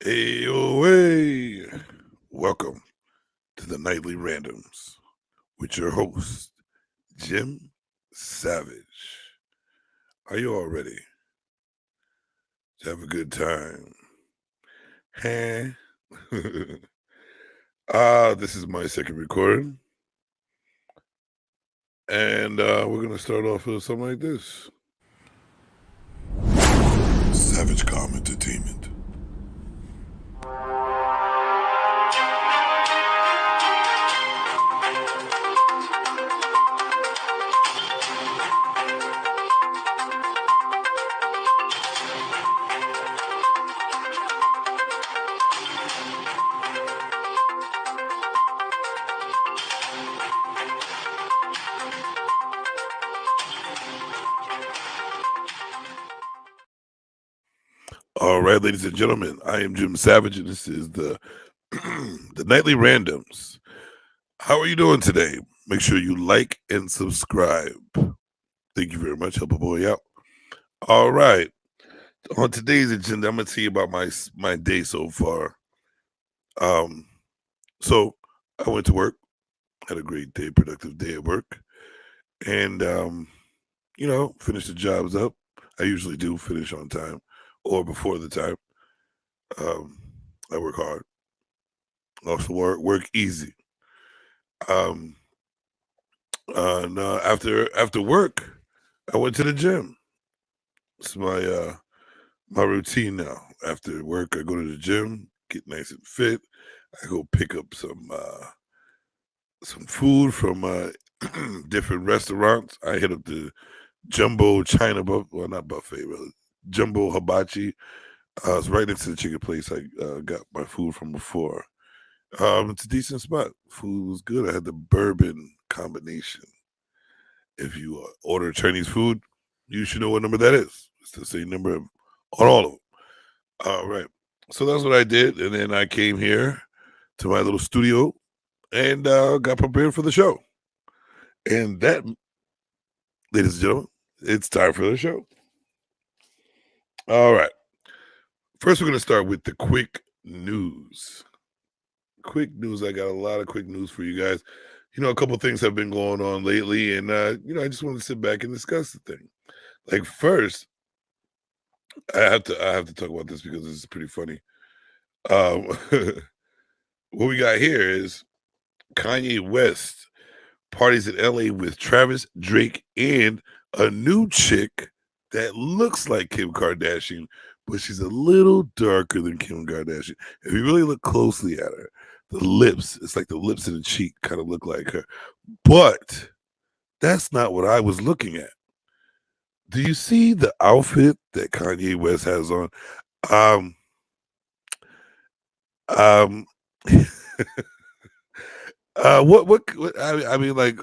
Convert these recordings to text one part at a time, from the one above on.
Hey, welcome to the Nightly Randoms with your host, Jim Savage. Are you all ready to have a good time? Huh? This is my second recording, and we're going to start off with something like this. Savage Calm Entertainment. All right, ladies and gentlemen, I am Jim Savage, and this is the the Nightly Randoms. How are you doing today? Make sure you like and subscribe. Thank you very much. Help a boy out. All right. On today's agenda, I'm gonna tell you about my day so far. Um, so I went to work, had a great day, productive day at work, and finished the jobs up. I usually do finish on time or before the time. Um, I work hard. Also work easy. Um, and after work, I went to the gym. It's my routine now. After work, I go to the gym, get nice and fit. I go pick up some food from different restaurants. I hit up the Jumbo China buffet, well, not buffet, really. Jumbo Hibachi. It's right next to the chicken place I got my food from before. It's a decent spot. Food was good. I had the bourbon combination. If you order Chinese food, you should know what number that is. It's the same number on all of them. All right. So that's what I did. And then I came here to my little studio and got prepared for the show. And that, ladies and gentlemen, it's time for the show. All right. First, we're going to start with the quick news. Quick news. I got a lot of quick news for you guys. A couple things have been going on lately, and I just want to sit back and discuss the thing. Like first, I have to talk about this because this is pretty funny. Um, what we got here is Kanye West parties in LA with Travis, Drake, and a new chick that looks like Kim Kardashian, but she's a little darker than Kim Kardashian. If you really look closely at her, the lips, it's like the lips and the cheek kind of look like her. But that's not what I was looking at. Do you see the outfit that Kanye West has on? Um, um, what I mean, like,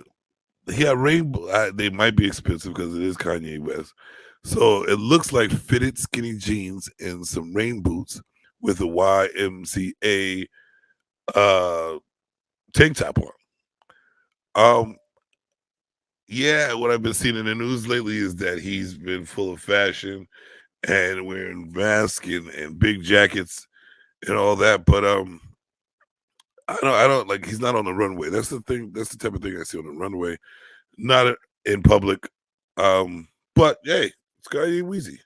he had rainbow. They might be expensive because it is Kanye West. So it looks like fitted skinny jeans and some rain boots with a YMCA tank top on. Yeah, what I've been seeing in the news lately is that he's been full of fashion and wearing masks and big jackets and all that. But I don't like he's not on the runway. That's the thing. That's the type of thing I see on the runway, not in public. But hey, it's Kanye Weezy.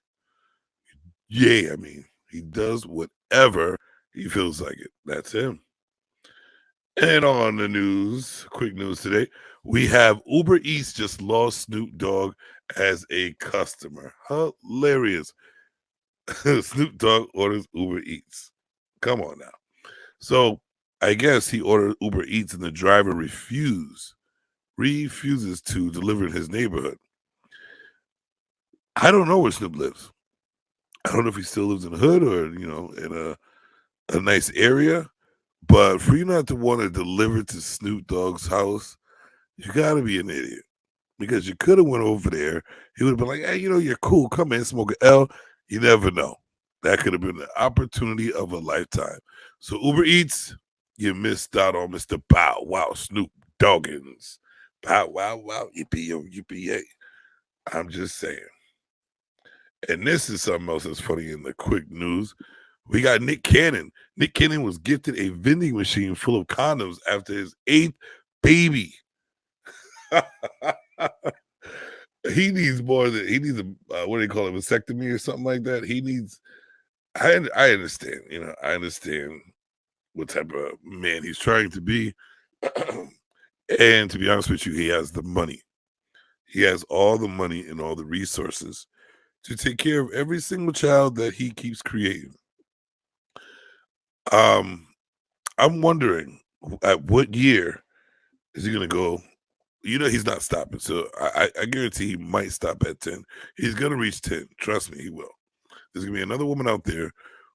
Yeah, I mean, he does whatever he feels like it. That's him. And on the news, quick news today, we have Uber Eats just lost Snoop Dogg as a customer. Hilarious. Snoop Dogg orders Uber Eats. Come on now. So I guess he ordered Uber Eats and the driver refuses to deliver in his neighborhood. I don't know where Snoop lives. I don't know if he still lives in the hood or, in a nice area. But for you not to want to deliver to Snoop Dogg's house, you got to be an idiot. Because you could have went over there. He would have been like, hey, you're cool. Come in, smoke an L. You never know. That could have been the opportunity of a lifetime. So Uber Eats, you missed out on Mr. Bow Wow Snoop Doggins. Bow Wow Wow, yippee-yo, I'm just saying. And this is something else that's funny in the quick news. We got Nick Cannon. Nick Cannon was gifted a vending machine full of condoms after his 8th baby. He needs more than he needs a what do they call it, vasectomy or something like that. He needs. I understand. I understand what type of man he's trying to be, and to be honest with you, he has the money. He has all the money and all the resources to take care of every single child that he keeps creating. Um, I'm wondering at what year is he going to go? He's not stopping. So I guarantee he might stop at 10. He's going to reach 10. Trust me, he will. There's going to be another woman out there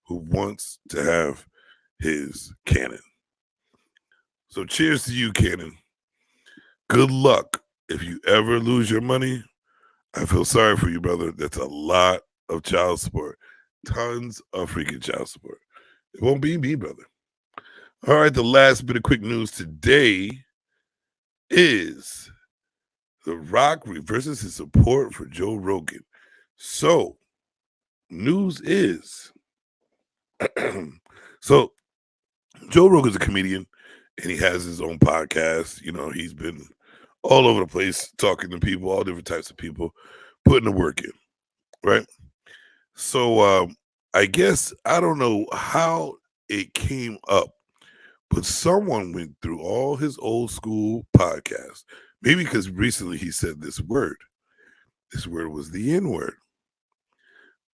who wants to have his Cannon. So cheers to you, Cannon. Good luck. If you ever lose your money, I feel sorry for you, brother. That's a lot of child support. Tons of freaking child support. It won't be me, brother. All right, the last bit of quick news today is The Rock reverses his support for Joe Rogan. So, news is so Joe Rogan's a comedian and he has his own podcast. He's been all over the place talking to people, all different types of people, putting the work in, right? So I guess I don't know how it came up, but someone went through all his old school podcasts. Maybe because recently he said this word. This word was the N word.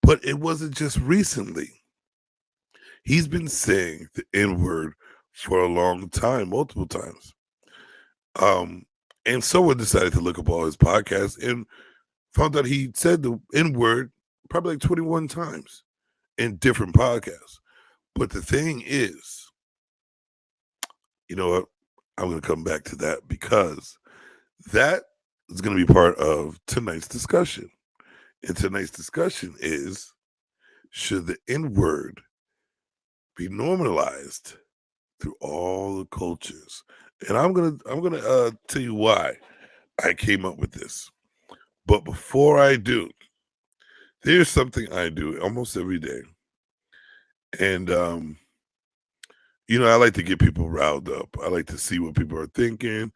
But it wasn't just recently. He's been saying the N word for a long time, multiple times. And someone decided to look up all his podcasts and found out he said the N word probably like 21 times in different podcasts. But the thing is, you know what? I'm going to come back to that because that is going to be part of tonight's discussion. And tonight's discussion is, should the N word be normalized through all the cultures? And I'm gonna tell you why I came up with this. But before I do, there's something I do almost every day. And I like to get people riled up. I like to see what people are thinking.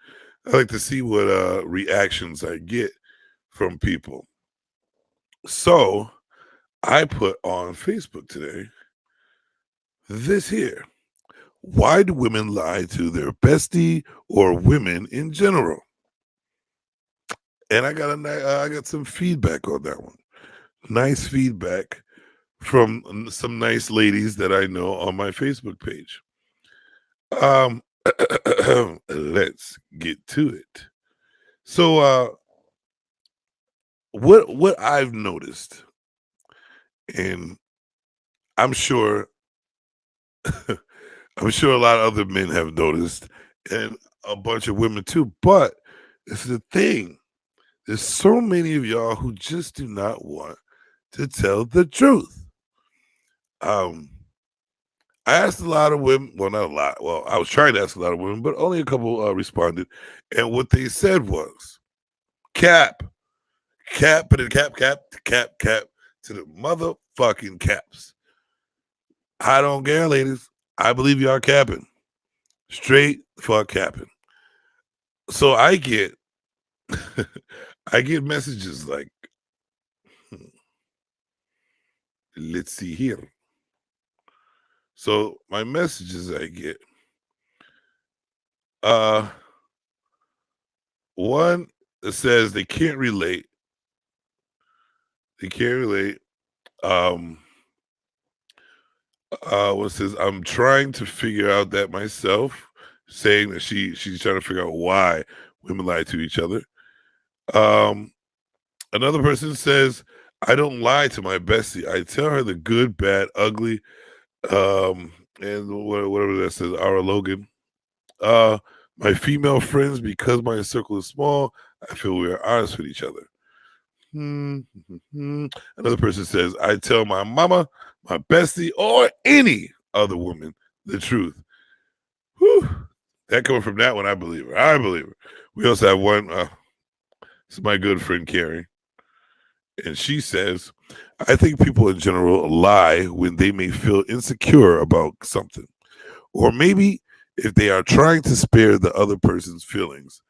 I like to see what reactions I get from people. So I put on Facebook today this here. Why do women lie to their bestie or women in general? And I got some feedback on that one. Nice feedback from some nice ladies that I know on my Facebook page. Let's get to it. So what I've noticed, and I'm sure I'm sure a lot of other men have noticed, and a bunch of women too, but it's the thing. There's so many of y'all who just do not want to tell the truth. Um, I asked a lot of women, well, not a lot. Well, I was trying to ask a lot of women, but only a couple responded. And what they said was, cap, put it cap to the motherfucking caps. I don't care, ladies. I believe y'all capping. Straight fuck capping. So I get I get messages like, let's see here. So my messages I get, one that says they can't relate. They can't relate. What says I'm trying to figure out that myself, saying that she's trying to figure out why women lie to each other. Another person says, I don't lie to my bestie. I tell her the good, bad, ugly, and whatever that says, our Logan. My female friends, because my circle is small, I feel we are honest with each other. Another person says, I tell my mama, my bestie, or any other woman the truth. Whew. That coming from that one, I believe her. I believe her. We also have one, it's my good friend Carrie. And she says, I think people in general lie when they may feel insecure about something, or maybe if they are trying to spare the other person's feelings.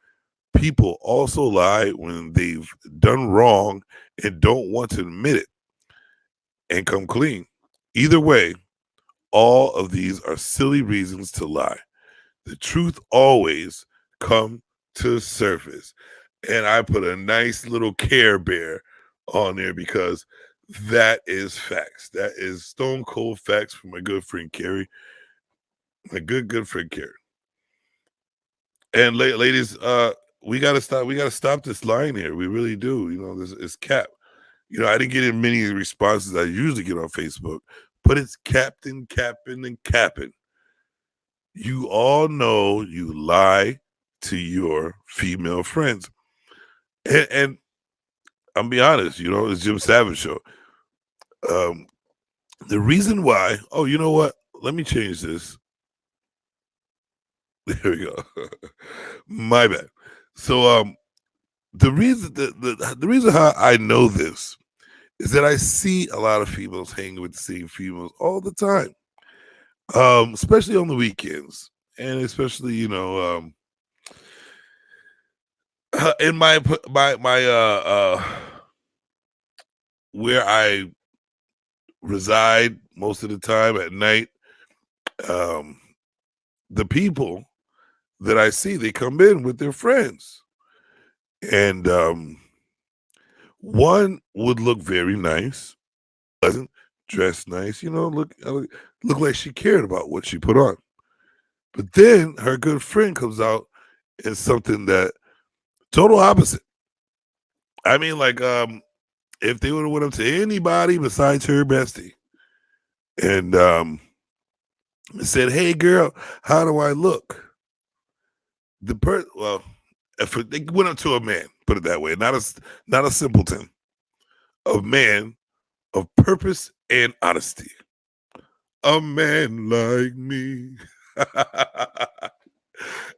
People also lie when they've done wrong and don't want to admit it and come clean. Either way, all of these are silly reasons to lie. The truth always come to surface. And I put a nice little Care Bear on there because that is facts. That is stone cold facts from my good friend Carrie, my good friend Carrie. And ladies, we gotta stop. We gotta stop this line here. We really do. You know, this is cap. You know, I didn't get as many responses I usually get on Facebook, but it's Captain, capping, and capping. You all know you lie to your female friends. And I'm be honest, you know, it's Jim Savage show. Um, the reason why, oh, you know what? Let me change this. There we go. My bad. So the reason the reason how I know this is that I see a lot of females hanging with the same females all the time. Especially on the weekends. And especially, you know, in my where I reside most of the time at night, um, the people that I see, they come in with their friends. And one would look very nice, pleasant, dressed nice, you know, look like she cared about what she put on. But then her good friend comes out in something that total opposite. I mean, like, if they would have went up to anybody besides her bestie and said, "Hey, girl, how do I look?" Well, if they went up to a man, put it that way, not a simpleton, a man of purpose and honesty, a man like me.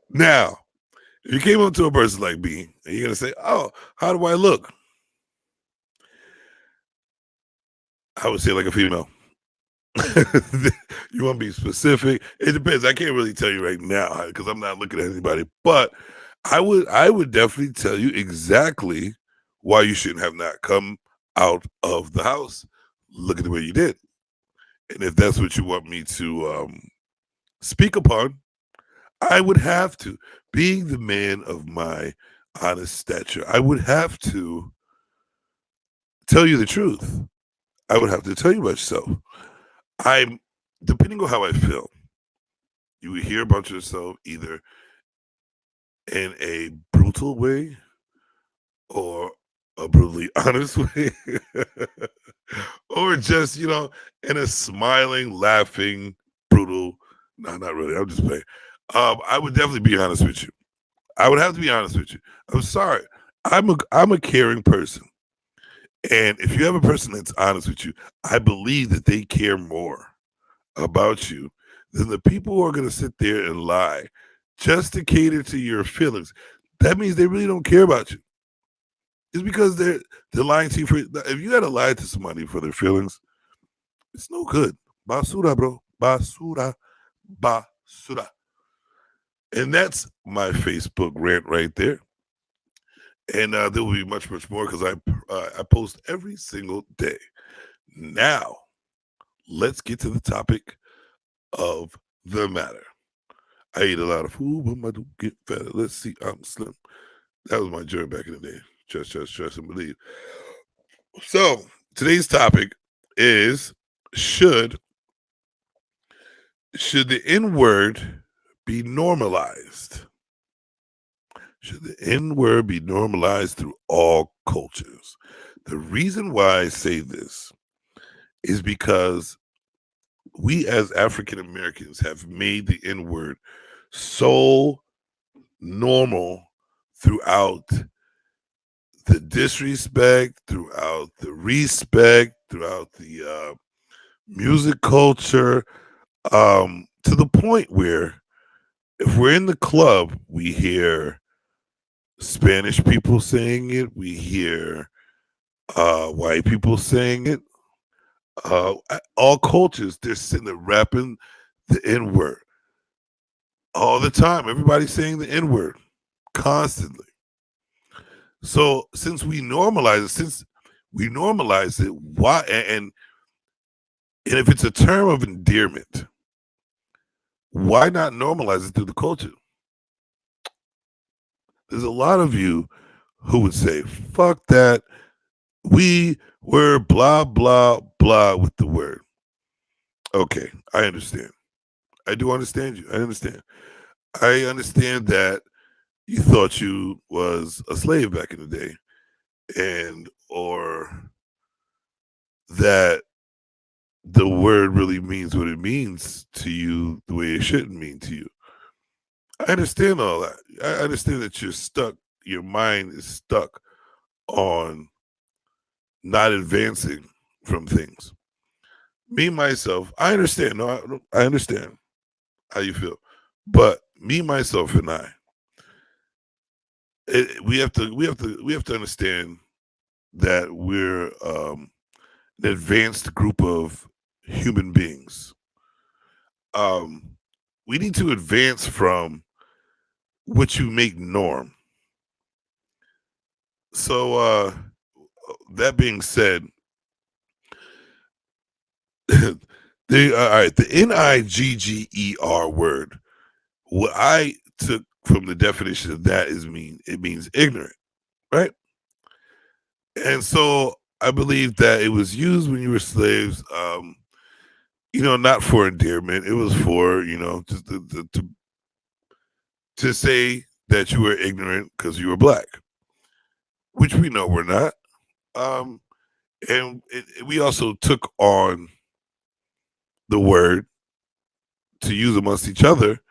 Now, if you came up to a person like me and you're gonna say, "Oh, how do I look?" I would say like a female. You want to be specific? It depends. I can't really tell you right now because I'm not looking at anybody. But I would definitely tell you exactly why you shouldn't have not come out of the house. Look at the way you did, and if that's what you want me to speak upon, I would have to. Being the man of my honest stature, I would have to tell you the truth. I would have to tell you myself. I'm depending on how I feel. You would hear about yourself either in a brutal way or a brutally honest way, or just, you know, in a smiling, laughing, brutal. No, not really. I'm just playing. I would definitely be honest with you. I would have to be honest with you. I'm sorry. I'm a caring person. And if you have a person that's honest with you, I believe that they care more about you than the people who are going to sit there and lie just to cater to your feelings. That means they really don't care about you. It's because they're lying to you for. If you got to lie to somebody for their feelings, it's no good. Basura, bro. Basura. Basura. And that's my Facebook rant right there. And there will be much more because I post every single day. Now, let's get to the topic of the matter. I ate a lot of food, but I don't get fatter. Let's see, I'm slim. That was my journey back in the day. Trust, and believe. So today's topic is should should the N word be normalized? Should the N word be normalized through all cultures? The reason why I say this is because we as African Americans have made the N word so normal throughout the disrespect, throughout the respect, throughout the music culture, to the point where if we're in the club, we hear Spanish people saying it, we hear white people saying it, all cultures, they're sitting there rapping the N word all the time. Everybody's saying the N word constantly. So since we normalize it, why? And if it's a term of endearment, why not normalize it through the culture? There's a lot of you who would say, "Fuck that." We were blah blah blah with the word. Okay, I understand. I do understand you. I understand. I understand that you thought you was a slave back in the day, and or that the word really means what it means to you the way it shouldn't mean to you. I understand all that. I understand that you're stuck. Your mind is stuck on not advancing from things. Me myself, I understand. No, I understand how you feel, but me myself and I, we have to understand that we're an advanced group of human beings. Um, we need to advance from what you make norm. So that being said, all right, the Nigger word. What I took from the definition of that is it means ignorant, right? And so I believe that it was used when you were slaves. Not for endearment. It was for just to say that you were ignorant because you were black, which we know we're not. Um, and we also took on the word to use amongst each other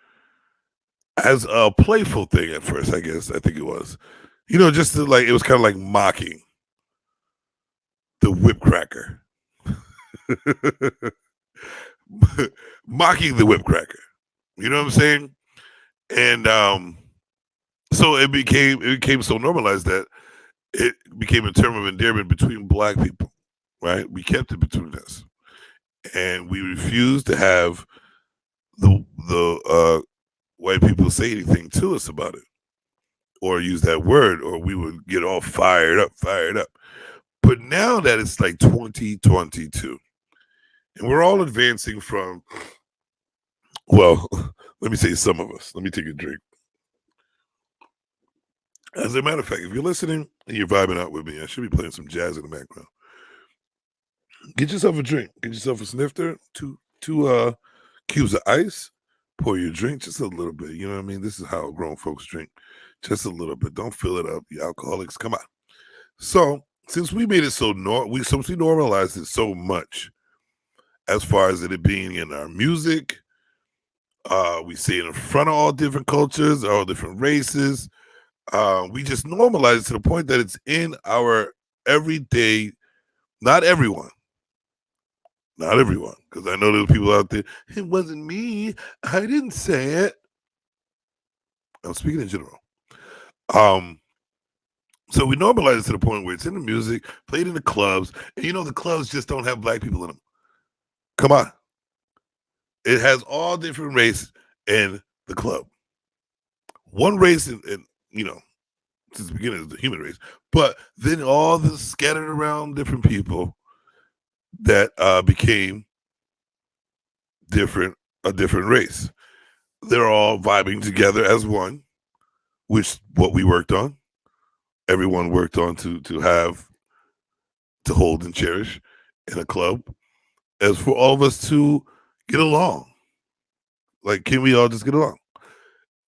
as a playful thing at first. I think it was, just to, like, it was kind of like mocking the whip cracker, mocking the whip cracker. You know what I'm saying? And so it became so normalized that it became a term of endearment between black people. Right? We kept it between us, and we refused to have the white people say anything to us about it or use that word, or we would get all fired up, fired up. But now that it's like 2022, and we're all advancing from, well, let me say some of us. Let me take a drink. As a matter of fact, if you're listening and you're vibing out with me, I should be playing some jazz in the background. Get yourself a drink. Get yourself a snifter, two cubes of ice. Pour your drink just a little bit. You know what I mean? This is how grown folks drink. Just a little bit. Don't fill it up. You alcoholics, come on. So since we made it since we normalized it so much, as far as it being in our music, we say it in front of all different cultures, all different races. We just normalize it to the point that it's in our everyday. Not everyone, not everyone, because I know there's people out there. It wasn't me. I didn't say it. I'm speaking in general. Um, so we normalize it to the point where it's in the music, played in the clubs, and the clubs just don't have black people in them. Come on, it has all different races in the club. One race, and since the beginning is the human race, but then all the scattered around different people that became a different race. They're all vibing together as one, which what we worked on. Everyone worked on to have to hold and cherish in a club, as for all of us to get along. Like, can we all just get along?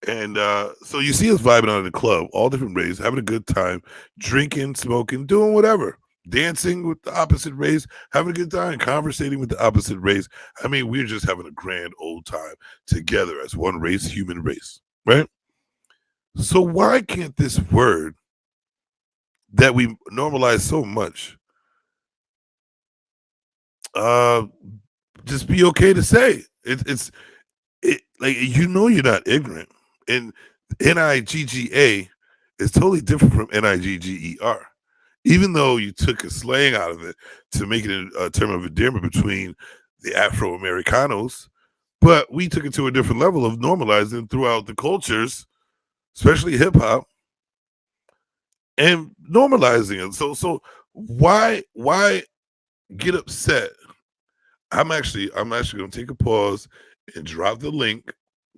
And so you see us vibing out in the club, all different races, having a good time, drinking, smoking, doing whatever, dancing with the opposite race, having a good time, conversating with the opposite race. I mean, we're just having a grand old time together as one race, human race, right? So why can't this word that we normalize so much uh just be okay to say? It's like, you're not ignorant. And Nigga is totally different from Nigger. even though you took a slang out of it to make it a term of endearment between the Afro Americanos, but we took it to a different level of normalizing throughout the cultures, especially hip hop, and normalizing it. So why get upset? I'm actually gonna take a pause and drop the link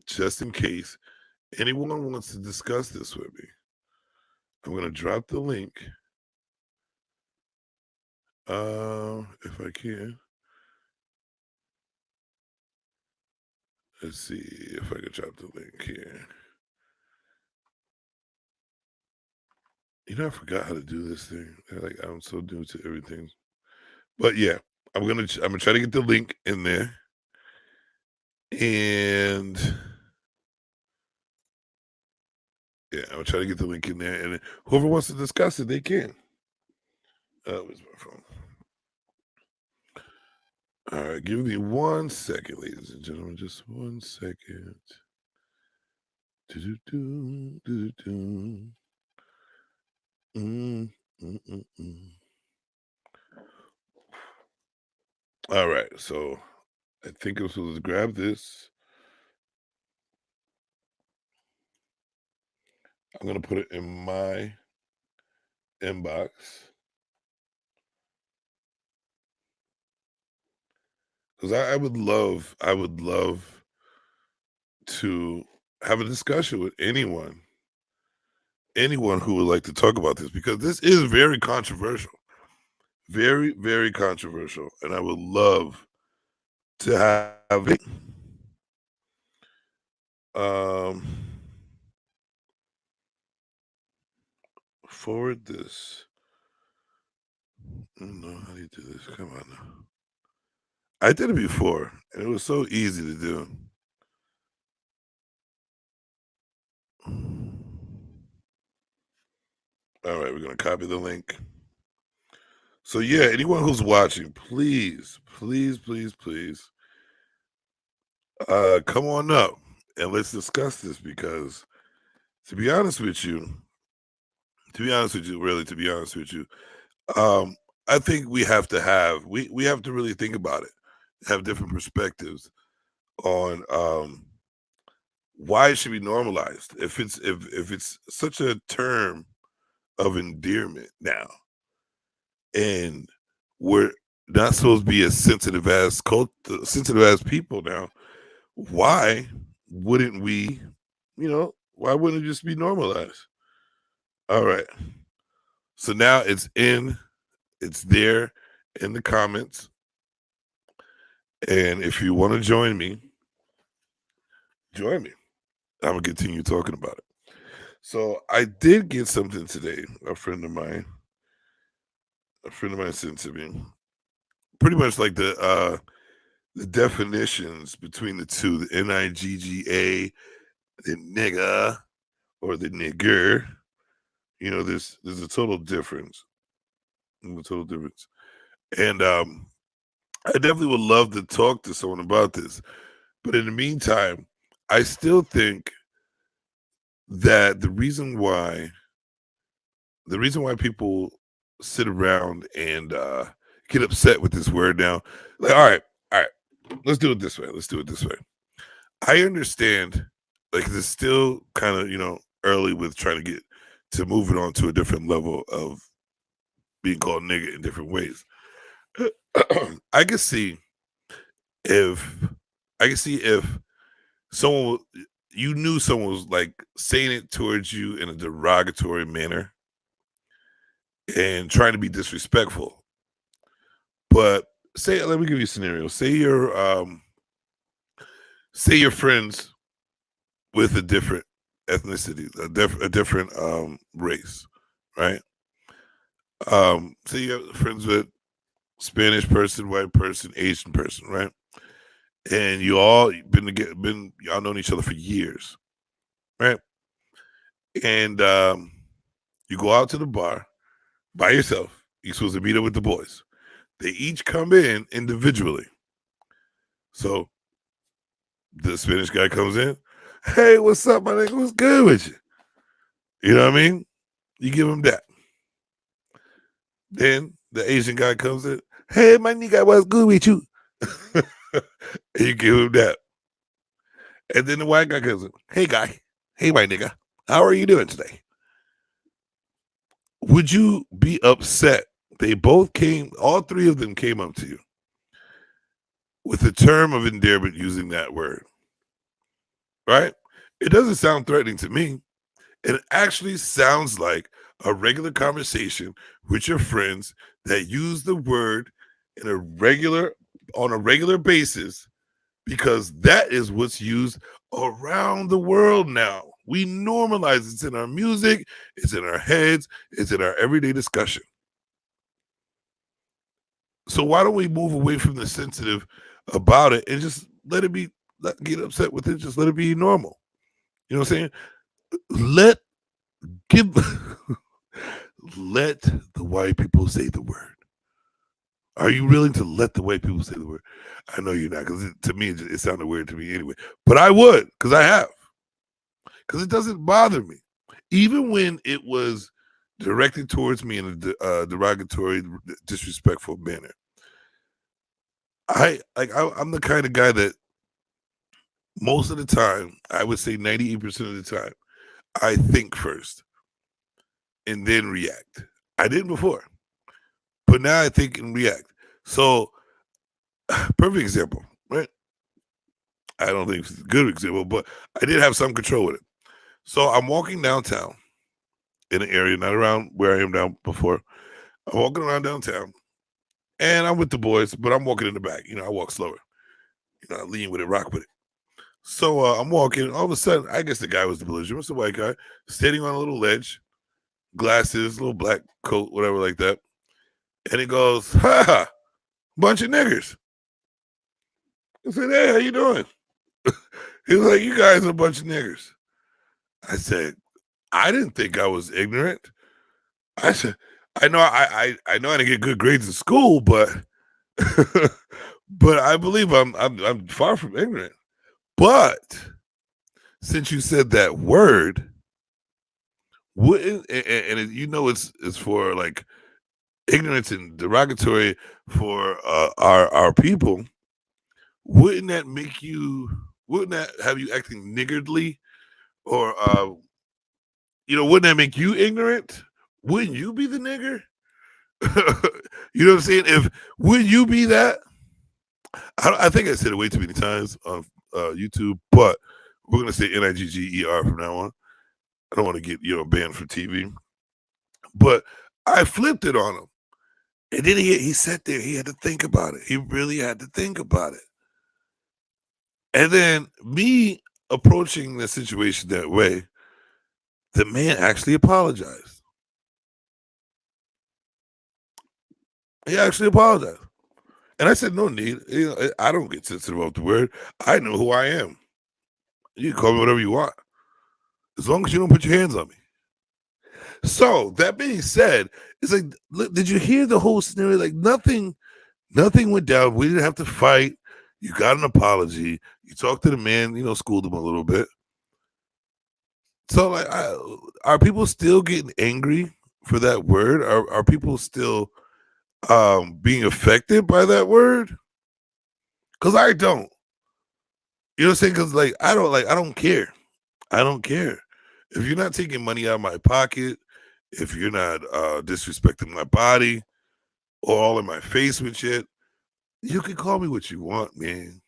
just in case anyone wants to discuss this with me. I'm gonna drop the link. If I can. Let's see if I can drop the link here. I forgot how to do this thing. Like I'm so new to everything. But yeah, I'm gonna try to get the link in there. And yeah, I'm gonna try to get the link in there. And whoever wants to discuss it, they can. Where's my phone? All right, give me 1 second, ladies and gentlemen. Just 1 second. Do-do-do, do-do-do. Mm, mm, mm, mm. All right, so I think I'm supposed to grab this. I'm gonna put it in my inbox because I would love to have a discussion with anyone who would like to talk about this because this is very controversial, very very controversial, and I would love to have it. Um, forward this. I don't know how do you do this. Come on now. I did it before, and it was so easy to do. All right, we're gonna copy the link. So yeah, anyone who's watching, please, please, please, please, come on up and let's discuss this because to be honest with you, really, to be honest with you, um, I think we have to really think about it, have different perspectives on why it should be normalized. If it's such a term of endearment now, and we're not supposed to be as sensitive as people now, why wouldn't we, why wouldn't it just be normalized? All right. So now it's there in the comments. And if you want to join me, join me. I'm gonna continue talking about it. So I did get something today. A friend of mine sent to me. Pretty much like the definitions between the two, the Nigga, the nigga, or the nigger. There's a total difference. A total difference. And I definitely would love to talk to someone about this. But in the meantime, I still think that the reason why people sit around and get upset with this word now, like, all right, let's do it this way. Let's do it this way. I understand, like, it's still kind of early with trying to get to move it on to a different level of being called nigga in different ways. I can see if if someone you knew someone was like saying it towards you in a derogatory manner and trying to be disrespectful. But let me give you a scenario. Say you're friends with a different ethnicity, a different race, right? Say you're friends with Spanish person, white person, Asian person, right? And you all been y'all known each other for years, right? And you go out to the bar by yourself. You're supposed to meet up with the boys. They each come in individually. So the Spanish guy comes in. Hey, what's up, my nigga? What's good with you? You know what I mean? You give him that. Then the Asian guy comes in, hey, my nigga, what's good with you? And you give him that. And then the white guy comes in, hey, guy, hey, my nigga, how are you doing today? Would you be upset? They both came, all three of them came up to you with a term of endearment using that word, right? It doesn't sound threatening to me. It actually sounds like a regular conversation with your friends that use the word in a regular on a regular basis because that is what's used around the world now. We normalize it. It's in our music, it's in our heads, it's in our everyday discussion. So why don't we move away from the sensitive about it and just let it be, let, get upset with it, just let it be normal. You know what I'm saying? Let give let the white people say the word. Are you willing to let the white people say the word? I know you're not, because to me it sounded weird to me anyway. But I would, because I have, because it doesn't bother me, even when it was directed towards me in a derogatory, disrespectful manner. I'm the kind of guy that most of the time, I would say 98% of the time, I think first and then react. I didn't before, but now I think and react. So, perfect example, right? I don't think it's a good example, but I did have some control with it. So I'm walking downtown in an area, not around where I am now before. I'm walking around downtown and I'm with the boys, but I'm walking in the back. You know, I walk slower. You know, I lean with it, rock with it. So I'm walking. All of a sudden, I guess the guy was the belligerent. It's the white guy standing on a little ledge, glasses, little black coat, whatever like that. And he goes, ha, bunch of niggers. I said, hey, how you doing? He was like, you guys are a bunch of niggers. I said, I didn't think I was ignorant. I said, I know I didn't get good grades in school, but but I believe I'm far from ignorant. But since you said that word, wouldn't you know it's for like ignorance and derogatory for our people, wouldn't that make you, wouldn't that have you acting niggardly, or wouldn't that make you ignorant? Wouldn't you be the nigger? You know what I'm saying? If would you be that? I think I said it way too many times on YouTube, but we're gonna say Nigger from now on. I don't want to get banned from TV, but I flipped it on him, and then he sat there. He had to think about it. He really had to think about it. And then me approaching the situation that way, the man actually apologized. He actually apologized. And I said, no need. I don't get sensitive about the word. I know who I am. You can call me whatever you want, as long as you don't put your hands on me. So that being said, it's like, look, did you hear the whole scenario? Like nothing went down. We didn't have to fight. You got an apology. You talked to the man, schooled him a little bit. So like, are people still getting angry for that word? Are people still being affected by that word? Because I don't. You know what I'm saying? Because like I don't care. I don't care. If you're not taking money out of my pocket, if you're not disrespecting my body or all in my face with shit, you can call me what you want, man.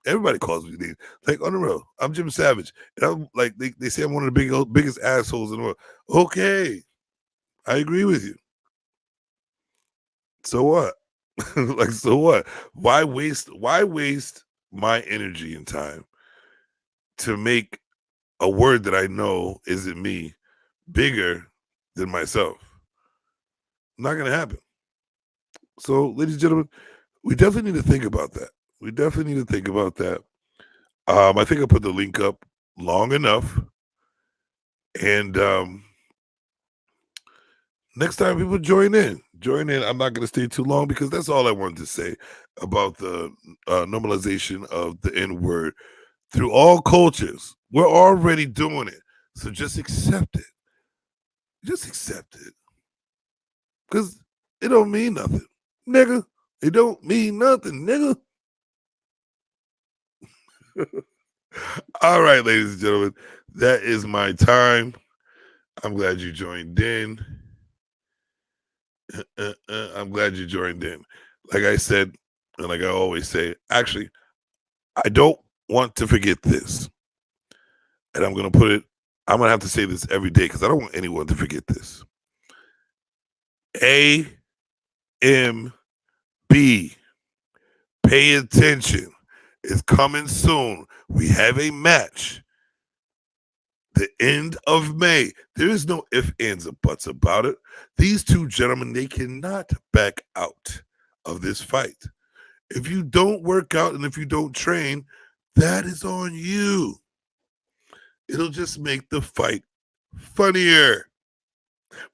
Everybody calls me names. Like on the road, I'm Jim Savage. And I'm like they say I'm one of the biggest assholes in the world. Okay. I agree with you. So what? Like so what? Why waste my energy and time to make a word that I know isn't me bigger than myself? Not gonna happen. So, ladies and gentlemen, we definitely need to think about that. We definitely need to think about that. I think I put the link up long enough. And next time people join in. Join in. I'm not gonna stay too long because that's all I wanted to say about the normalization of the N-word through all cultures. We're already doing it. So just accept it. Just accept it. Because It don't mean nothing, nigga. It don't mean nothing, nigga. All right, ladies and gentlemen, that is my time. I'm glad you joined in. I'm glad you joined in. Like I said, and like I always say, actually, I don't want to forget this. And I'm going to put it, I'm going to have to say this every day because I don't want anyone to forget this. AMB, pay attention. It's coming soon. We have a match. The end of May. There is no ifs, ands, or buts about it. These two gentlemen, they cannot back out of this fight. If you don't work out and if you don't train, that is on you. It'll just make the fight funnier.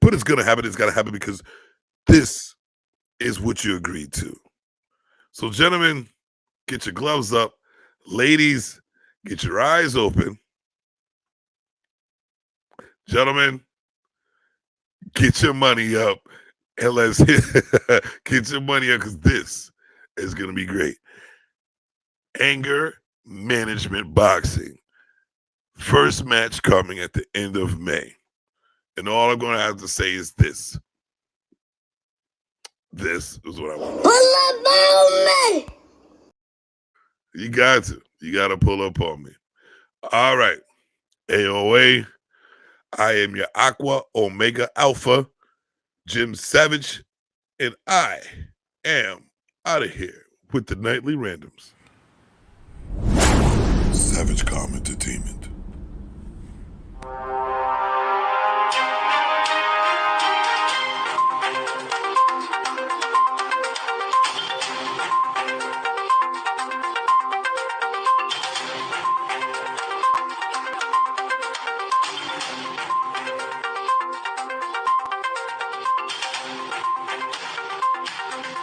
But it's going to happen. It's got to happen because this is what you agreed to. So, gentlemen, get your gloves up. Ladies, get your eyes open. Gentlemen, get your money up. And let's get your money up because this is going to be great. Anger Management Boxing. First match coming at the end of May. And all I'm going to have to say is this. This is what I want. Pull up on me. You got to. You got to pull up on me. All right. AOA. I am your Aqua Omega Alpha, Jim Savage, and I am out of here with the Nightly Randoms. Savage Calm Entertainment.